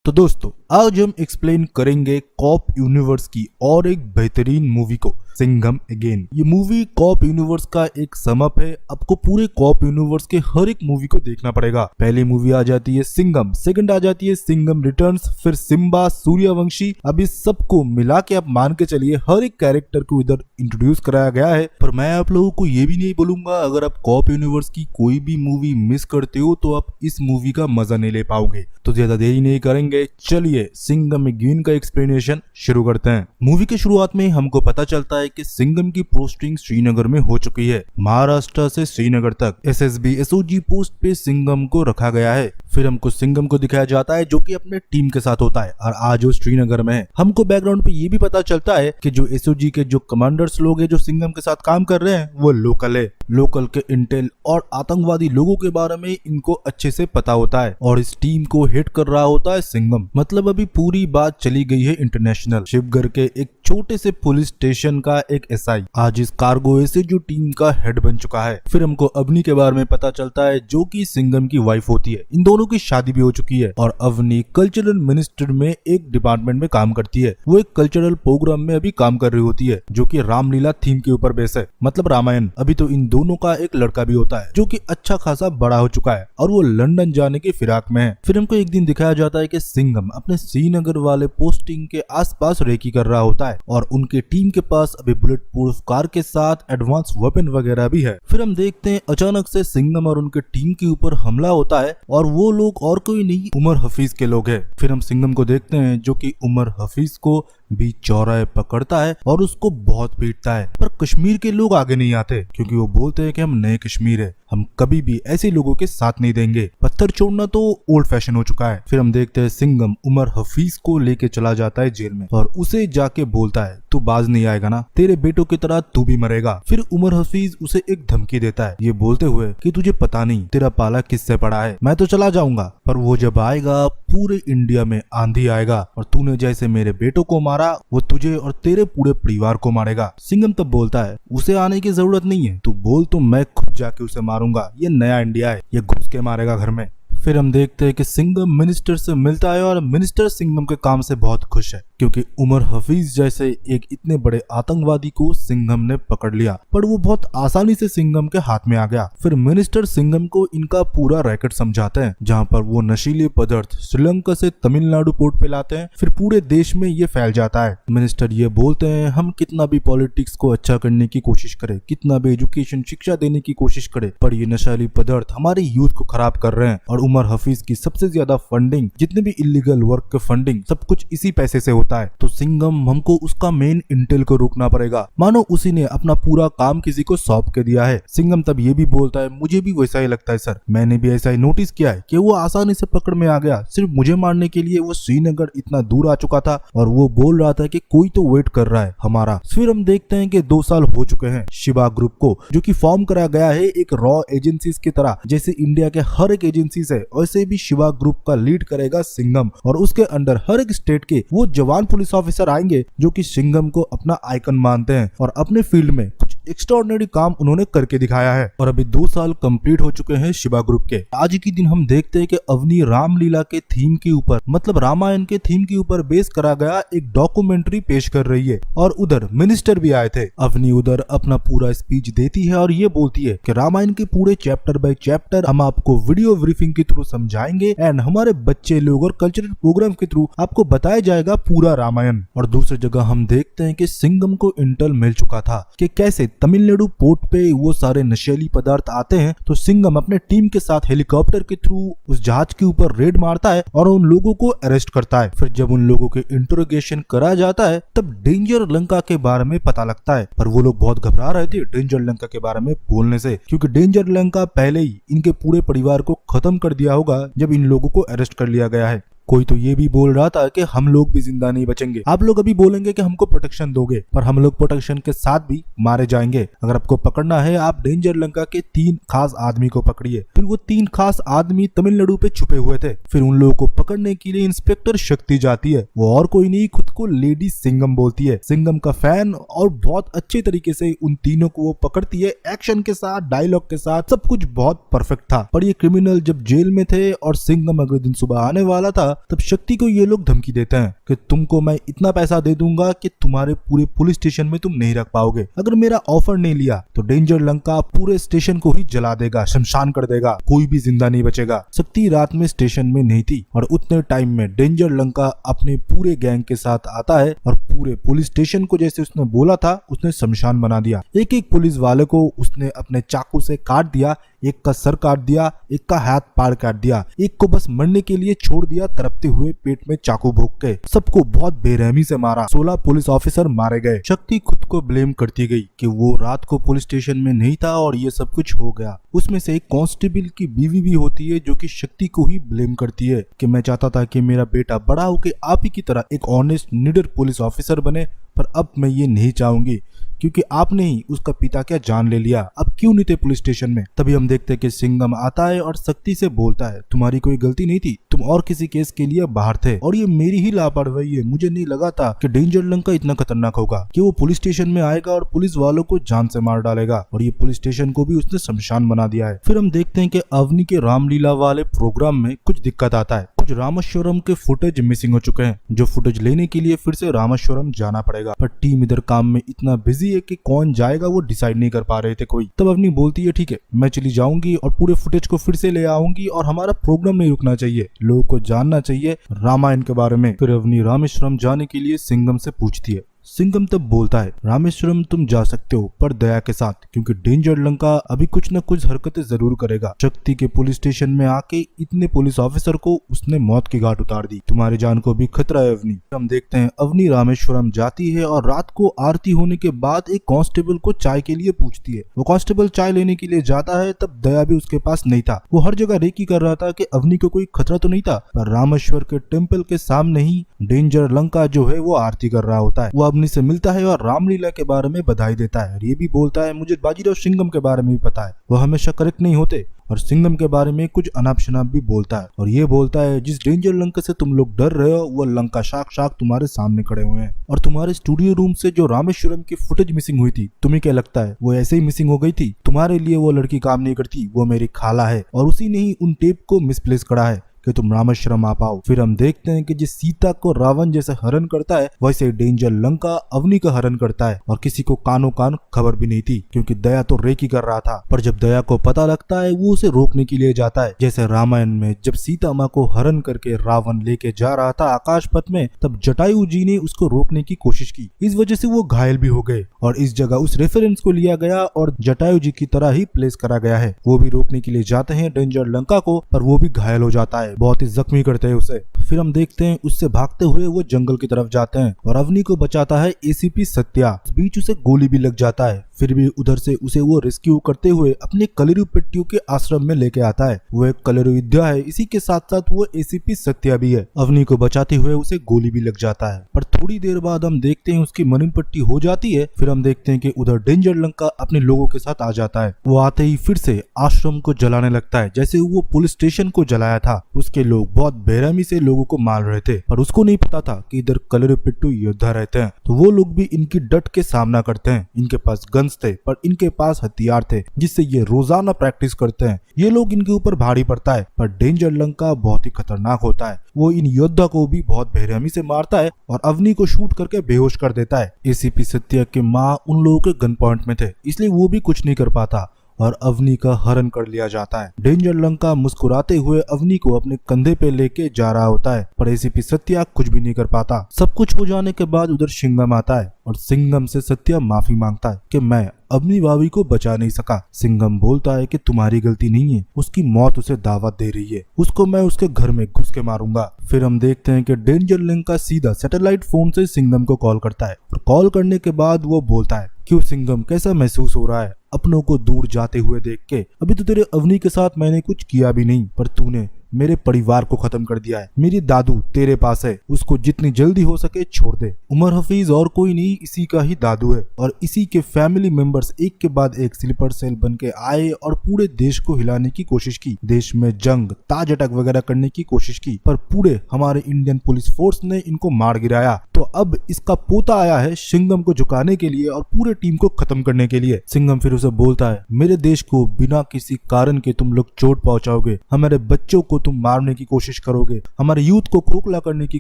तो दोस्तों आज हम एक्सप्लेन करेंगे कॉप यूनिवर्स की और एक बेहतरीन मूवी को, सिंघम अगेन। ये मूवी कॉप यूनिवर्स का एक समअप है। आपको पूरे कॉप यूनिवर्स के हर एक मूवी को देखना पड़ेगा। पहली मूवी आ जाती है सिंघम, सेकंड आ जाती है सिंघम रिटर्न्स, फिर सिम्बा, सूर्यवंशी। अब इस सबको मिला के आप मान के चलिए हर एक कैरेक्टर को इधर इंट्रोड्यूस कराया गया है। पर मैं आप लोगों को ये भी नहीं बोलूंगा अगर आप कॉप यूनिवर्स की कोई भी मूवी मिस करते हो तो आप इस मूवी का मजा नहीं ले पाओगे। तो ज्यादा देरी नहीं करेंगे, चलिए सिंघम अगेन का एक्सप्लेनेशन शुरू करते हैं। मूवी के शुरुआत में हमको पता चलता है कि सिंघम की पोस्टिंग श्रीनगर में हो चुकी है। महाराष्ट्र से श्रीनगर तक एसएसबी एसओजी पोस्ट पे सिंघम को रखा गया है। फिर हमको सिंघम को दिखाया जाता है जो कि अपने टीम के साथ होता है और आज वो श्रीनगर में है। हमको बैकग्राउंड पे ये भी पता चलता है कि जो एसओजी के जो कमांडर्स लोग हैं जो सिंघम के साथ काम कर रहे हैं वो लोकल है। लोकल के इंटेल और आतंकवादी लोगों के बारे में इनको अच्छे से पता होता है और इस टीम को हिट कर रहा होता है सिंघम। मतलब अभी पूरी बात चली गई है इंटरनेशनल। शिवगढ़ के एक छोटे से पुलिस स्टेशन का एक एसआई आज इस कार्गो से जो टीम का हेड बन चुका है। फिर हमको अवनी के बारे में पता चलता है जो कि सिंघम की वाइफ होती है। इन दोनों की शादी भी हो चुकी है और अवनी कल्चरल मिनिस्टर में एक डिपार्टमेंट में काम करती है। वो एक कल्चरल प्रोग्राम में अभी काम कर रही होती है जो कि रामलीला थीम के ऊपर बेस है, मतलब रामायण। अभी तो इन दोनों का एक लड़का भी होता है जो कि अच्छा खासा बड़ा हो चुका है और वो लंदन जाने की फिराक में है। फिर हमको एक दिन दिखाया जाता है कि सिंघम अपने श्रीनगर वाले पोस्टिंग के आसपास रेकी कर रहा होता है और उनके टीम के पास अभी बुलेट प्रूफ कार के साथ एडवांस वेपन वगैरह भी है। फिर हम देखते हैं अचानक से सिंघम और उनके टीम के ऊपर हमला होता है और वो लोग और कोई नहीं उमर हफीज के लोग हैं। फिर हम सिंघम को देखते हैं जो कि उमर हफीज को बीच चौराहे पकड़ता है और उसको बहुत पीटता है। पर कश्मीर के लोग आगे नहीं आते क्योंकि वो बोलते हैं कि हम नए कश्मीर है, हम कभी भी ऐसे लोगों के साथ नहीं देंगे। पत्थर छोड़ना तो ओल्ड फैशन हो चुका है। फिर हम देखते हैं सिंघम उमर हफीज को लेके चला जाता है जेल में और उसे जाके बोलता है तू बाज नहीं आएगा ना, तेरे बेटों की तरह तू भी मरेगा। फिर उमर हफीज उसे एक धमकी देता है ये बोलते हुए कि तुझे पता नहीं तेरा पाला किससे पड़ा है, मैं तो चला जाऊंगा पर वो जब आएगा पूरे इंडिया में आंधी आएगा और तूने जैसे मेरे बेटों को मारा वो तुझे और तेरे पूरे परिवार को मारेगा। सिंघम तब बोलता है उसे आने की जरूरत नहीं है, तू बोल तो मैं खुद जाके उसे मारूंगा, ये नया इंडिया है, ये घुस के मारेगा घर में। फिर हम देखते हैं कि सिंघम मिनिस्टर से मिलता है और मिनिस्टर सिंघम के काम से बहुत खुश है क्योंकि उमर हफीज जैसे एक इतने बड़े आतंकवादी को सिंघम ने पकड़ लिया, पर वो बहुत आसानी से सिंघम के हाथ में आ गया। फिर मिनिस्टर सिंघम को इनका पूरा रैकेट समझाते हैं जहां पर वो नशीले पदार्थ श्रीलंका से तमिलनाडु पोर्ट पे लाते हैं, फिर पूरे देश में ये फैल जाता है। मिनिस्टर ये बोलते हैं हम कितना भी पॉलिटिक्स को अच्छा करने की कोशिश करें, कितना भी एजुकेशन शिक्षा देने की कोशिश करें, पर ये नशीली पदार्थ हमारे यूथ को खराब कर रहे हैं और उमर हफीज की सबसे ज्यादा फंडिंग, जितने भी इलीगल वर्क के फंडिंग, सब कुछ इसी पैसे से होता है। तो सिंघम हमको उसका मेन इंटेल को रोकना पड़ेगा, मानो उसी ने अपना पूरा काम किसी को सौंप के दिया है। सिंघम तब ये भी बोलता है मुझे भी वैसा ही लगता है सर, मैंने भी ऐसा ही नोटिस किया है कि वो आसानी से पकड़ में आ गया, सिर्फ मुझे मारने के लिए वो श्रीनगर इतना दूर आ चुका था और वो बोल रहा था कि कोई तो वेट कर रहा है हमारा। फिर हम देखते हैं कि 2 साल हो चुके हैं शिवा ग्रुप को, जो कि फॉर्म करा गया है एक रॉ एजेंसीज की तरह। जैसे इंडिया के हर एक एजेंसी है वैसे भी शिवा ग्रुप का लीड करेगा सिंघम और उसके अंडर हर एक स्टेट के वो जवान पुलिस ऑफिसर आएंगे जो कि सिंघम को अपना आइकन मानते हैं और अपने फील्ड में कुछ एक्स्ट्राऑर्डिनरी काम उन्होंने करके दिखाया है। और अभी 2 साल कंप्लीट हो चुके हैं शिवा ग्रुप के। आज के दिन हम देखते हैं कि अवनी रामलीला के थीम के ऊपर, मतलब रामायण के थीम के ऊपर बेस करा गया एक डॉक्यूमेंट्री पेश कर रही है और उधर मिनिस्टर भी आए थे। अवनी उधर अपना पूरा स्पीच देती है और ये बोलती है कि रामायण के पूरे चैप्टर बाय चैप्टर हम आपको वीडियो ब्रीफिंग के थ्रू समझाएंगे एंड हमारे बच्चे लोग और कल्चरल प्रोग्राम के थ्रू आपको बताया जाएगा पूरा रामायण। और दूसरी जगह हम देखते हैं कि सिंघम को इंटेल मिल चुका था कि कैसे तमिलनाडु पोर्ट पे वो सारे नशीली पदार्थ आते हैं, तो सिंघम अपने टीम के साथ हेलीकॉप्टर के थ्रू उस जहाज के ऊपर रेड मारता है और उन लोगों को अरेस्ट करता है। फिर जब उन लोगों के इंटरोगेशन करा जाता है तब डेंजर लंका के बारे में पता लगता है, पर वो लोग बहुत घबरा रहे थे डेंजर लंका के बारे में बोलने से क्योंकि डेंजर लंका पहले ही इनके पूरे परिवार को खत्म कर दिया होगा जब इन लोगों को अरेस्ट कर लिया गया है। कोई तो ये भी बोल रहा था कि हम लोग भी जिंदा नहीं बचेंगे, आप लोग अभी बोलेंगे कि हमको प्रोटेक्शन दोगे पर हम लोग प्रोटेक्शन के साथ भी मारे जाएंगे। अगर आपको पकड़ना है आप डेंजर लंका के 3 खास आदमी को पकड़िए। फिर वो 3 खास आदमी तमिलनाडु पे छुपे हुए थे। फिर उन लोगों को पकड़ने के लिए इंस्पेक्टर शक्ति जाती है, वो और कोई नहीं खुद को लेडी सिंघम बोलती है, सिंघम का फैन, और बहुत अच्छे तरीके से उन तीनों को वो पकड़ती है, एक्शन के साथ, डायलॉग के साथ, सब कुछ बहुत परफेक्ट था। पर ये क्रिमिनल जब जेल में थे और सिंघम अगले दिन सुबह आने वाला था तब शक्ति को ये लोग धमकी देते हैं कि तुमको मैं इतना पैसा दे दूंगा कि तुम्हारे पूरे पुलिस स्टेशन में तुम नहीं रख पाओगे। अगर मेरा ऑफर नहीं लिया तो डेंजर लंका पूरे स्टेशन को ही जला देगा, शमशान कर देगा, कोई भी जिंदा नहीं बचेगा। शक्ति रात में स्टेशन में नहीं थी और उतने टाइम में डेंजर लंका अपने पूरे गैंग के साथ आता है और पूरे पुलिस स्टेशन को जैसे उसने बोला था उसने शमशान बना दिया। एक एक पुलिस वाले को उसने अपने चाकू से काट दिया, एक का सर काट दिया, एक का हाथ पार काट दिया, एक को बस मरने के लिए छोड़ दिया तड़पते हुए पेट में चाकू भोंक के। सबको बहुत बेरहमी से मारा। 16 पुलिस ऑफिसर मारे गए। शक्ति खुद को ब्लेम करती गई कि वो रात को पुलिस स्टेशन में नहीं था और ये सब कुछ हो गया। उसमें से एक कांस्टेबल की बीवी भी होती है जो कि शक्ति को ही ब्लेम करती है कि मैं चाहता था कि मेरा बेटा बड़ा होकर आप ही की तरह एक ऑनेस्ट निडर पुलिस ऑफिसर बने, पर अब मैं ये नहीं चाहूंगी क्योंकि आपने ही उसका पिता क्या जान ले लिया। अब क्यों नहीं थे पुलिस स्टेशन में। तभी हम देखते हैं कि सिंघम आता है और शक्ति से बोलता है तुम्हारी कोई गलती नहीं थी, तुम और किसी केस के लिए बाहर थे और ये मेरी ही लापरवाही है। मुझे नहीं लगा था कि डेंजर लंका इतना खतरनाक होगा कि वो पुलिस स्टेशन में आएगा और पुलिस वालों को जान से मार डालेगा, और ये पुलिस स्टेशन को भी उसने शमशान बना दिया है। फिर हम देखते हैं कि अवनी के रामलीला वाले प्रोग्राम में कुछ दिक्कत आता है। कुछ रामेश्वरम के फुटेज मिसिंग हो चुके हैं, जो फुटेज लेने के लिए फिर से रामेश्वरम जाना पड़ेगा, पर टीम इधर काम में इतना बिजी है कि कौन जाएगा वो डिसाइड नहीं कर पा रहे थे कोई। तब अवनी बोलती है ठीक है मैं चली जाऊंगी और पूरे फुटेज को फिर से ले आऊंगी और हमारा प्रोग्राम नहीं रुकना चाहिए, लोगों को जानना चाहिए रामायण के बारे में। फिर अवनी रामेश्वरम जाने के लिए सिंघम से पूछती है। सिंघम तब बोलता है रामेश्वरम तुम जा सकते हो पर दया के साथ, क्योंकि डेंजर लंका अभी कुछ न कुछ हरकतें जरूर करेगा। शक्ति के पुलिस स्टेशन में आके इतने पुलिस ऑफिसर को उसने मौत की घाट उतार दी, तुम्हारी जान को भी खतरा है अवनी। हम देखते हैं अवनी रामेश्वरम जाती है और रात को आरती होने के बाद एक कांस्टेबल को चाय के लिए पूछती है। वो कांस्टेबल चाय लेने के लिए जाता है, तब दया भी उसके पास नहीं था। वो हर जगह रेकी कर रहा था कि अवनी को कोई खतरा तो नहीं था, पर रामेश्वर के टेम्पल के सामने ही डेंजर लंका जो है वो आरती कर रहा होता है। वो अवनी से मिलता है और रामलीला के बारे में बधाई देता है और ये भी बोलता है मुझे बाजीराव सिंघम के बारे में भी पता है, वो हमेशा करेक्ट नहीं होते, और सिंघम के बारे में कुछ अनाप शनाप भी बोलता है। और ये बोलता है जिस डेंजर लंका से तुम लोग डर रहे हो वो लंका साक्षात तुम्हारे सामने खड़े हुए हैं, और तुम्हारे स्टूडियो रूम से जो रामेश्वरम की फुटेज मिसिंग हुई थी तुम्हें क्या लगता है वो ऐसे ही मिसिंग हो गई थी? तुम्हारे लिए वो लड़की काम नहीं करती, वो मेरी खाला है और उसी ने ही उन टेप को मिसप्लेस करा है कि तुम रामेश्वरम आ पाओ। फिर हम देखते हैं कि जिस सीता को रावण जैसे हरण करता है वैसे डेंजर लंका अवनी का हरण करता है, और किसी को कानो कान खबर भी नहीं थी क्योंकि दया तो रेकी कर रहा था। पर जब दया को पता लगता है वो उसे रोकने के लिए जाता है। जैसे रामायण में जब सीता माँ को हरण करके रावण लेके जा रहा था आकाश पथ में, तब जटायु जी ने उसको रोकने की कोशिश की, इस वजह से वो घायल भी हो गए और इस जगह उस रेफरेंस को लिया गया और जटायु जी की तरह ही प्लेस करा गया है। वो भी रोकने के लिए जाते हैं डेंजर लंका को, पर वो भी घायल हो जाता है, बहुत ही जख्मी करते हैं उसे। फिर हम देखते हैं उससे भागते हुए वो जंगल की तरफ जाते हैं और अवनी को बचाता है एसीपी सत्या। इस बीच उसे गोली भी लग जाता है, फिर भी उधर से उसे वो रेस्क्यू करते हुए अपने कलेरू पेट्टियों के आश्रम में लेके आता है। वो एक कलेरू विद्या है, इसी के साथ साथ वो एसीपी सत्या भी है। अवनी को बचाते हुए उसे गोली भी लग जाता है, पर थोड़ी देर बाद हम देखते हैं उसकी मरण पट्टी हो जाती है। फिर हम देखते हैं कि उधर डेंजर लंका अपने लोगों के साथ आ जाता है। वो आते ही फिर से आश्रम को जलाने लगता है जैसे वो पुलिस स्टेशन को जलाया था। उसके लोग बहुत बेरहमी से लोगों को मार रहे थे, पर उसको नहीं पता था कि इधर कलेरू पिट्टू योद्धा रहते हैं, तो वो लोग भी इनकी डट के सामना करते हैं। इनके पास गन्स थे पर इनके पास हथियार थे जिससे ये रोजाना प्रैक्टिस करते हैं। ये लोग इनके ऊपर भारी पड़ता है, पर डेंजर लंका बहुत ही खतरनाक होता है। वो इन योद्धा को भी बहुत बेरहमी से मारता है और अवनी को शूट करके बेहोश कर देता है। एसीपी सत्या के माँ उन लोगों के गन पॉइंट में थे, इसलिए वो भी कुछ नहीं कर पाता और अवनी का हरण कर लिया जाता है। डेंजर लंका मुस्कुराते हुए अवनी को अपने कंधे पे लेके जा रहा होता है, पर एसीपी सत्या कुछ भी नहीं कर पाता। सब कुछ हो जाने के बाद उधर सिंघम आता है और सिंघम से सत्या माफी मांगता है कि मैं अवनी भाभी को बचा नहीं सका। सिंघम बोलता है कि तुम्हारी गलती नहीं है, उसकी मौत उसे दावत दे रही है, उसको मैं उसके घर में घुस के मारूंगा। फिर हम देखते हैं कि डेंजर लंका सीधा सैटेलाइट फोन से सिंघम को कॉल करता है और कॉल करने के बाद वो बोलता है क्यों सिंघम, कैसा महसूस हो रहा है अपनों को दूर जाते हुए देख के? अभी तो तेरे अवनी के साथ मैंने कुछ किया भी नहीं, पर तूने मेरे परिवार को खत्म कर दिया है। मेरी दादू तेरे पास है, उसको जितनी जल्दी हो सके छोड़ दे। उमर हफीज और कोई नहीं, इसी का ही दादू है और इसी के फैमिली मेंबर्स एक के बाद एक स्लीपर सेल बन के आए और पूरे देश को हिलाने की कोशिश की, देश में जंग ताज अटैक वगैरह करने की कोशिश की, पर पूरे हमारे इंडियन पुलिस फोर्स ने इनको मार गिराया। तो अब इसका पोता आया है सिंघम को झुकाने के लिए और पूरे टीम को खत्म करने के लिए। सिंघम फिर उसे बोलता है मेरे देश को बिना किसी कारण के तुम लोग चोट पहुंचाओगे, हमारे बच्चों को तुम मारने की कोशिश करोगे, हमारे यूथ को खोखला करने की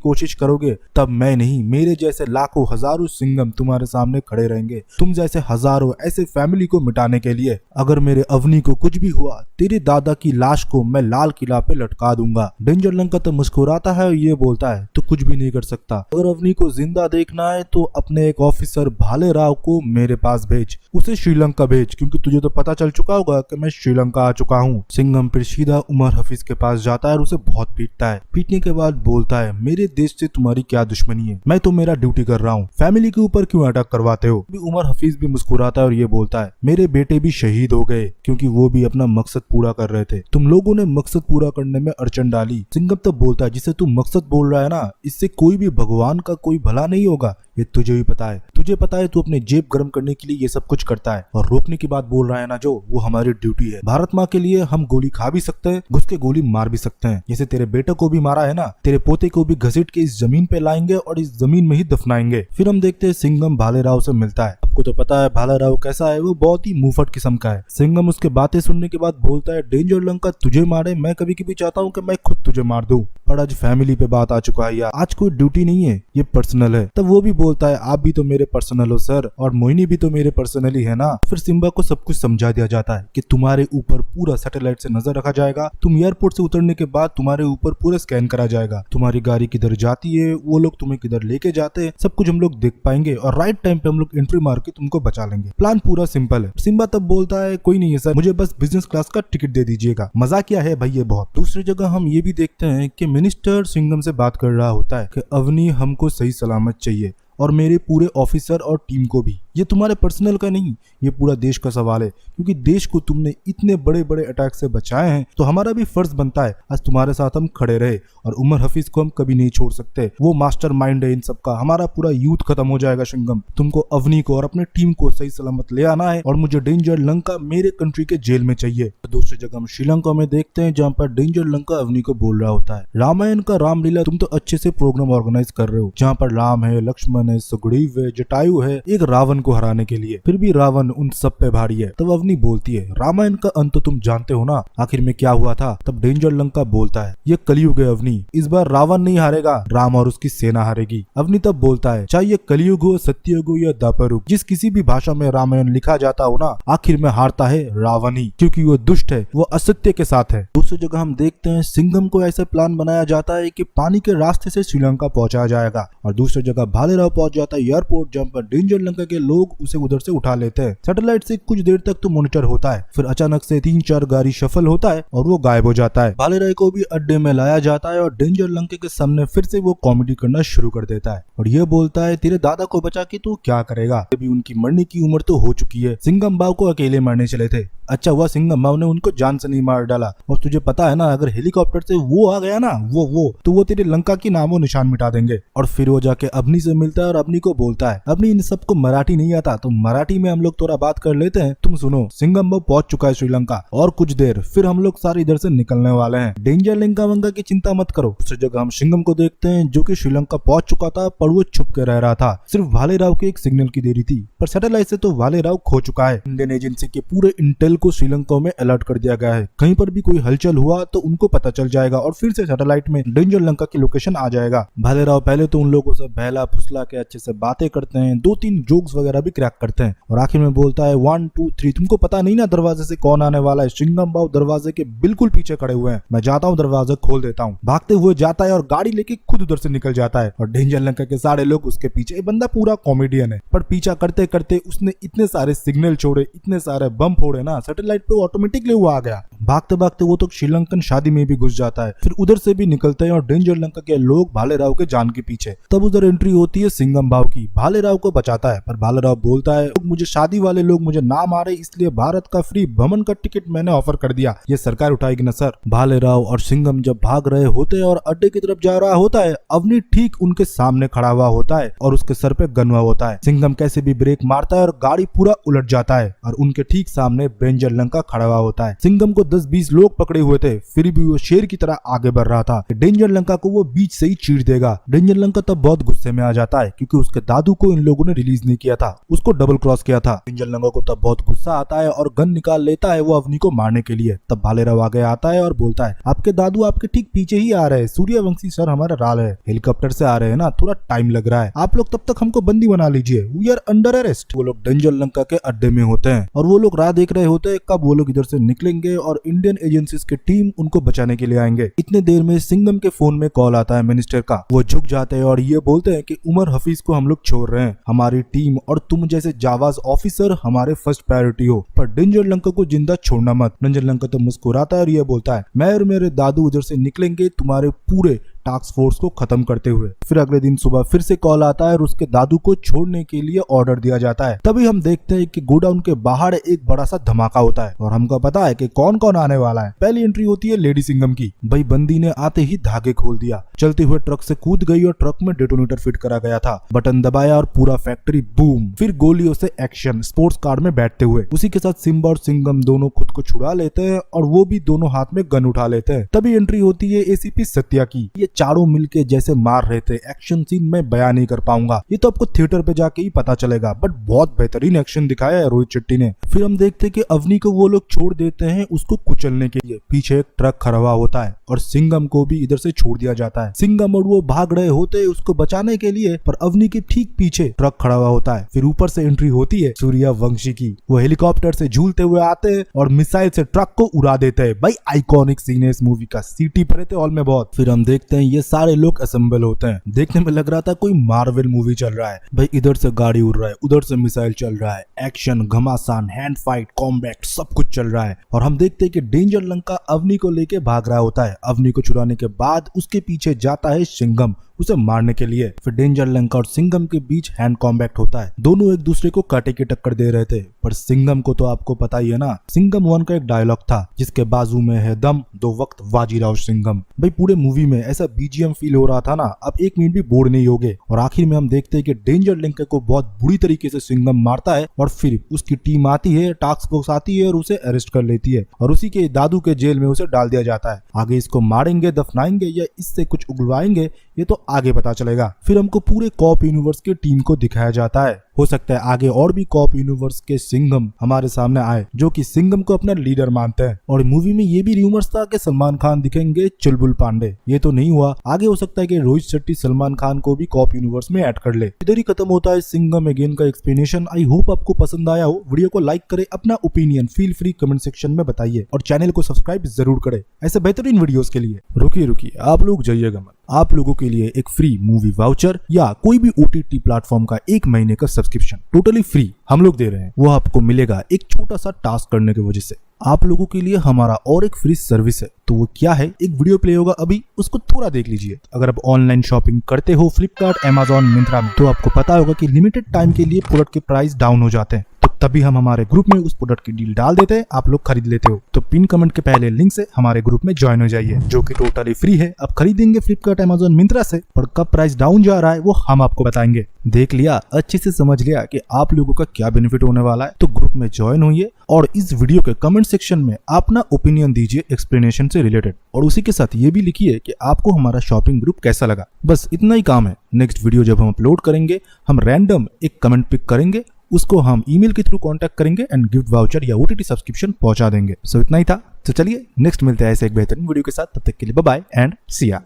कोशिश करोगे, तब मैं नहीं, मेरे जैसे लाखों हजारों सिंघम तुम्हारे सामने खड़े रहेंगे, तुम जैसे हजारों ऐसे फैमिली को मिटाने के लिए। अगर मेरे अवनी को कुछ भी हुआ, तेरे दादा की लाश को मैं लाल किला पे लटका दूंगा। डेंजर लंका तो मुस्कुराता है और ये बोलता है तू कुछ भी नहीं कर सकता। अगर अवनी को जिंदा देखना है तो अपने एक ऑफिसर भाले राव को मेरे पास भेज, उसे श्रीलंका भेज, क्योंकि तुझे तो पता चल चुका होगा कि मैं श्रीलंका आ चुका हूँ। सिंघम फिर सीधा उमर हफीज के पास जाता है और उसे बहुत पीटता है। पीटने के बाद बोलता है मेरे देश से तुम्हारी क्या दुश्मनी है, मैं तो मेरा ड्यूटी कर रहा हूँ, फैमिली के ऊपर क्यों अटैक करवाते हो। उमर हफीज भी मुस्कुराता है और ये बोलता है मेरे बेटे भी शहीद हो गए क्योंकि वो भी अपना मकसद पूरा कर रहे थे, तुम लोगों ने मकसद पूरा करने में अड़चन डाली। सिंघम तब बोलता है जिसे तू मकसद बोल रहा है ना, इससे कोई भी भगवान का कोई भला नहीं होगा, ये तुझे भी पता है, तुझे पता है तू अपने जेब गर्म करने के लिए ये सब कुछ करता है। और रोकने की बात बोल रहा है ना जो, वो हमारी ड्यूटी है। भारत माँ के लिए हम गोली खा भी सकते हैं, घुस के गोली मार भी सकते हैं। जैसे तेरे बेटे को भी मारा है ना, तेरे पोते को भी घसीट के इस जमीन पे लाएंगे और इस जमीन में ही दफनाएंगे। फिर हम देखते हैं सिंघम भाले राव से मिलता है। आपको तो पता है भाले राव कैसा है, वो बहुत ही मुंहफट किस्म का है। सिंघम उसके बातें सुनने के बाद बोलता है डेंजर लंका तुझे मारे, मैं कभी कभी चाहता हूँ कि मैं खुद तुझे मार दूं, पर आज फैमिली पे बात आ चुका है यार, आज कोई ड्यूटी नहीं है, ये पर्सनल है। तब वो भी बोलता है आप भी तो मेरे पर्सनल हो सर, और मोहिनी भी तो मेरे पर्सनल ही है ना। फिर सिम्बा को सब कुछ समझा दिया जाता है कि तुम्हारे ऊपर पूरा सैटेलाइट से नजर रखा जाएगा, तुम एयरपोर्ट से उतरने के बाद तुम्हारे ऊपर पूरा स्कैन करा जाएगा, तुम्हारी गाड़ी किधर जाती है, वो लोग तुम्हें किधर लेके जाते हैं, सब कुछ हम लोग देख पाएंगे और राइट टाइम पे हम लोग एंट्री मार के तुमको बचा लेंगे। प्लान पूरा सिंपल है। सिम्बा तब बोलता है कोई नहीं है सर, मुझे बस बिजनेस क्लास का टिकट दे दीजिएगा। मजा क्या है भाई ये बहुत। दूसरी जगह हम ये भी देखते हैं कि मिनिस्टर सिंघम से बात कर रहा होता है कि अवनी हमको सही सलामत चाहिए और मेरे पूरे ऑफिसर और टीम को भी। ये तुम्हारे पर्सनल का नहीं, ये पूरा देश का सवाल है, क्योंकि देश को तुमने इतने बड़े बड़े अटैक से बचाए हैं, तो हमारा भी फर्ज बनता है आज तुम्हारे साथ हम खड़े रहे। और उमर हफीज को हम कभी नहीं छोड़ सकते, वो मास्टर माइंड है इन सब का। हमारा पूरा यूथ खत्म हो जाएगा सिंघम, तुमको अवनी को और अपने टीम को सही सलामत ले आना है और मुझे डेंजर लंका मेरे कंट्री के जेल में चाहिए। दूसरी जगह हम श्रीलंका में देखते हैं जहाँ पर डेंजर लंका अवनी को बोल रहा होता है रामायण का रामलीला तुम तो अच्छे से प्रोग्राम ऑर्गेनाइज कर रहे हो, जहाँ पर राम है, लक्ष्मण है, सुग्रीव है, जटायु है, एक रावण को हराने के लिए, फिर भी रावण उन सब पे भारी है। तब अवनी बोलती है रामायण का अंत तो तुम जानते हो ना, आखिर में क्या हुआ था। तब डेंजर लंका बोलता है ये कलयुग है अवनी, इस बार रावण नहीं हारेगा, राम और उसकी सेना हारेगी। अवनी तब बोलता है चाहे ये कलयुग हो, सत्ययुग हो या द्वापर युग, जिस किसी भी भाषा में रामायण लिखा जाता हो ना, आखिर में हारता है रावण ही, क्योंकि वो दुष्ट है, वो असत्य के साथ है। दूसरी जगह हम देखते हैं सिंघम को ऐसा प्लान बनाया जाता है कि पानी के रास्ते से श्रीलंका पहुंचाया जाएगा, और दूसरी जगह भालेराव पहुंच जाता है एयरपोर्ट, जहाँ पर डेंजर लंका के लोग उसे उधर से उठा लेते हैं। सैटेलाइट से कुछ देर तक तो मॉनिटर होता है, फिर अचानक से 3-4 गाड़ी शफल होता है और वो गायब हो जाता है। भालेराव को भी अड्डे में लाया जाता है और डेंजर लंका के सामने फिर से वो कॉमेडी करना शुरू कर देता है और ये बोलता है तेरे दादा को बचा के तू क्या करेगा, अभी उनकी मरने की उम्र तो हो चुकी है, सिंघम बाव को अकेले मारने चले थे, अच्छा हुआ सिंघम बाव ने उनको जान से नहीं मार डाला, और तुझे पता है ना अगर हेलीकॉप्टर से वो आ गया ना वो तो वो तेरे लंका की नामो निशान मिटा देंगे। और फिर वो जाके अवनी से मिलता है और अवनी को बोलता है अवनी इन सबको मराठी नहीं आता, तो मराठी में हम लोग थोड़ा बात कर लेते हैं, तुम सुनो सिंघम बाव पहुंच चुका है श्रीलंका और कुछ देर फिर हम लोग सारे इधर से निकलने वाले हैं, डेंजर लंका वंका की चिंता मत करो। दूसरी जगह हम सिंघम को देखते हैं जो कि श्रीलंका पहुंच चुका था, पर वो छुप के रह रहा था, सिर्फ भालेराव के एक सिग्नल की देरी थी, पर सैटेलाइट से तो भालेराव खो चुका है। इंडियन एजेंसी के पूरे इंटेल को श्रीलंका में अलर्ट कर दिया गया है, कहीं पर भी कोई हलचल हुआ तो उनको पता चल जाएगा और फिर से सैटेलाइट में डेंजर लंका की लोकेशन आ जाएगा। भालेराव पहले तो उन लोगों से बहला फुसला के अच्छे से बातें करते हैं, 2-3 जोक्स वगैरह भी क्रैक करते हैं और आखिर में बोलता है 1 2 3 तुमको पता नहीं ना दरवाजे से कौन आने वाला है, सिंघम बाव दरवाजे के बिल्कुल पीछे खड़े हुए हैं, मैं जाता हूँ दरवाजा खोल देता हूँ। भागते हुए जाता है और गाड़ी लेके खुद उधर से निकल जाता है और डेंजर लंका के सारे लोग उसके पीछे। ये बंदा पूरा कॉमेडियन है, पर पीछा करते करते उसने इतने सारे सिग्नल छोड़े, इतने सारे बम फोड़े ना, सैटेलाइट पे ऑटोमेटिकली वो आ गया। भागते भागते वो तो श्रीलंकन शादी में भी घुस जाता है, फिर उधर से भी निकलते हैं और डेंजर लंका के लोग भालेराव के जान के पीछे। तब उधर एंट्री होती है सिंघम बाव की, भालेराव को बचाता है, पर भालेराव बोलता है मुझे शादी वाले लोग मुझे ना मारे, इसलिए भारत का फ्री भ्रमण का टिकट मैंने ऑफर कर दिया, ये सरकार उठाएगी ना सर। भालेराव और सिंघम जब भाग रहे होते हैं और अड्डे की तरफ जा रहा होता है, अवनी ठीक उनके सामने खड़ा हुआ होता है और उसके सर पे गन हुआ होता है। सिंघम कैसे भी ब्रेक मारता है और गाड़ी पूरा उलट जाता है और उनके ठीक सामने डेंजर लंका खड़ा हुआ होता है। सिंघम को 10-20 लोग पकड़े हुए थे, फिर भी वो शेर की तरह आगे बढ़ रहा था। डेंजर लंका को वो बीच से ही चीर देगा। डेंजर लंका तब बहुत गुस्से में आ जाता है क्योंकि उसके दादू को इन लोगों ने रिलीज नहीं किया था उसको डबल क्रॉस किया था। डेंजर लंका को तब बहुत गुस्सा आता है और गन निकाल लेता है वो अवनी को मारने के लिए। तब भालेराव आगे आता है और बोलता है आपके दादू आपके ठीक पीछे ही आ रहे हैं, सूर्यवंशी सर हमारा राल है, हेलीकॉप्टर से आ रहे हैं ना, थोड़ा टाइम लग रहा है, आप लोग तब तक हमको बंदी बना लीजिए, वी आर अंडर अरेस्ट। वो लोग डेंजर लंका के अड्डे में होते हैं और वो लोग राह देख रहे होते हैं कब वो लोग इधर से निकलेंगे और इंडियन एजेंसीज की टीम उनको बचाने के लिए आएंगे। इतने देर में सिंघम के फोन में कॉल आता है मिनिस्टर का। वो झुक जाते हैं और ये बोलते हैं कि उमर हफीज को हम लोग छोड़ रहे हैं, हमारी टीम और तुम जैसे जावाज ऑफिसर हमारे फर्स्ट प्रायोरिटी हो, पर डेंजर लंका को जिंदा छोड़ना मत। डेंजर लंका तो मुस्कुराता है और ये बोलता है मैं और मेरे दादू उधर से निकलेंगे तुम्हारे पूरे टास्क फोर्स को खत्म करते हुए। फिर अगले दिन सुबह फिर से कॉल आता है और उसके दादू को छोड़ने के लिए ऑर्डर दिया जाता है। तभी हम देखते हैं कि गोडाउन के बाहर एक बड़ा सा धमाका होता है और हमको पता है कि कौन कौन आने वाला है। पहली एंट्री होती है लेडी सिंघम की। भाई बंदी ने आते ही धागे खोल दिया, चलते हुए ट्रक से कूद गई और ट्रक में डेटोनेटर फिट करा गया था। बटन दबाया और पूरा फैक्ट्री बूम। फिर गोलियों से एक्शन, स्पोर्ट्स कार में बैठते हुए। उसी के साथ सिम्बा और सिंघम दोनों खुद को छुड़ा लेते हैं और वो भी दोनों हाथ में गन उठा लेते हैं। तभी एंट्री होती है एसीपी सत्या की। ये चारों मिलके जैसे मार रहे थे, एक्शन सीन मैं बयान नहीं कर पाऊंगा, ये तो आपको थिएटर पे जाके ही पता चलेगा, बट बहुत बेहतरीन एक्शन दिखाया है रोहित शेट्टी ने। फिर हम देखते हैं कि अवनी को वो लोग छोड़ देते हैं उसको कुचलने के लिए। पीछे एक ट्रक खड़ा हुआ होता है और सिंघम को भी इधर से छोड़ दिया जाता है। सिंघम और वो भाग रहे होते हैं उसको बचाने के लिए, पर अवनी के ठीक पीछे ट्रक खड़ा हुआ होता है। फिर ऊपर से एंट्री होती है सूर्यवंशी की। वो हेलीकॉप्टर से झूलते हुए आते हैं और मिसाइल से ट्रक को उड़ा देते हैं। भाई आइकॉनिक सीन है इस मूवी का, सीटी पड़े थे हॉल में बहुत। फिर हम देखते हैं ये सारे लोग असेंबल होते हैं। देखने में लग रहा था कोई मार्वल मूवी चल रहा है। भाई इधर से गाड़ी उड़ रहा है, उधर से मिसाइल चल रहा है, एक्शन, घमासान, हैंड फाइट, कॉम्बैट सब कुछ चल रहा है। और हम देखते हैं कि डेंजर लंका अवनी को लेके भाग रहा होता है। अवनी को छुड़ाने के बाद उसके पीछे जाता है सिंघम उसे मारने के लिए। फिर डेंजर लंका और सिंघम के बीच हैंड कॉम्बैक्ट होता है। दोनों एक दूसरे को कांटे की टक्कर दे रहे थे, पर सिंघम को तो आपको पता ही है ना, सिंघम 1 का एक डायलॉग था जिसके बाजू में है दम, दो वक्त बाजीराव सिंघम। भाई पूरे मूवी में ऐसा बीजीएम फील हो रहा था ना, अब एक मिनट भी बोर नहीं होगे। और आखिर में हम देखते हैं कि डेंजर लंका को बहुत बुरी तरीके से सिंघम मारता है और फिर उसकी टीम आती है, टास्क फोर्स आती है और उसे अरेस्ट कर लेती है और उसी के दादू के जेल में उसे डाल दिया जाता है। आगे इसको मारेंगे, दफनाएंगे या इससे कुछ उगलवाएंगे ये तो आगे पता चलेगा। फिर हमको पूरे कॉप यूनिवर्स की टीम को दिखाया जाता है। हो सकता है आगे और भी कॉप यूनिवर्स के सिंघम हमारे सामने आए जो कि सिंघम को अपना लीडर मानते हैं। और मूवी में ये भी रूमर्स था कि सलमान खान दिखेंगे चुलबुल पांडे, ये तो नहीं हुआ। आगे हो सकता है कि रोहित शेट्टी सलमान खान को भी कॉप यूनिवर्स में ऐड कर ले। इधर ही खत्म होता है सिंघम अगेन का एक्सप्लेनेशन। आई होप आपको पसंद आया हो। वीडियो को लाइक करे, अपना opinion feel free comment section में बताइए और चैनल को सब्सक्राइब जरूर करे ऐसे बेहतरीन वीडियोस के लिए। रुकिए आप लोग जाइएगा मत, आप लोगों के लिए एक फ्री मूवी वाउचर या कोई भी ओटीटी प्लेटफॉर्म का 1 महीने का सब्सक्रिप्शन टोटली फ्री हम लोग दे रहे हैं। वो आपको मिलेगा एक छोटा सा टास्क करने की वजह से। आप लोगों के लिए हमारा और एक फ्री सर्विस है, तो वो क्या है, एक वीडियो प्ले होगा अभी, उसको थोड़ा देख लीजिए। अगर आप ऑनलाइन शॉपिंग करते हो फ्लिपकार्ट, अमेजॉन, मिंत्रा में, तो आपको पता होगा कि लिमिटेड टाइम के लिए प्रोडक्ट के प्राइस डाउन हो जाते हैं, तो तभी हम हमारे ग्रुप में उस प्रोडक्ट की डील डाल देते हैं, आप लोग खरीद लेते हो। तो पिन कमेंट के पहले लिंक से हमारे ग्रुप में ज्वाइन हो जाइए, जो कि टोटली फ्री है। आप खरीदेंगे फ्लिपकार्ट, अमेजॉन, मिंत्रा से, पर कब प्राइस डाउन जा रहा है वो हम आपको बताएंगे। देख लिया, अच्छे से समझ लिया कि आप लोगों का क्या बेनिफिट होने वाला है, तो ग्रुप में ज्वाइन होइए और इस वीडियो के कमेंट सेक्शन में अपना ओपिनियन दीजिए एक्सप्लेनेशन से रिलेटेड, और उसी के साथ ये भी लिखिए कि आपको हमारा शॉपिंग ग्रुप कैसा लगा। बस इतना ही काम है। नेक्स्ट वीडियो जब हम अपलोड करेंगे, हम रैंडम एक कमेंट पिक करेंगे, उसको हम ईमेल के थ्रू कांटेक्ट करेंगे एंड गिफ्ट वाउचर या ओटीटी सब्सक्रिप्शन पहुंचा देंगे। सो इतना ही था। तो चलिए नेक्स्ट मिलते हैं ऐसे एक बेहतरीन वीडियो के साथ। तब तक के लिए बाय बाय एंड सी या।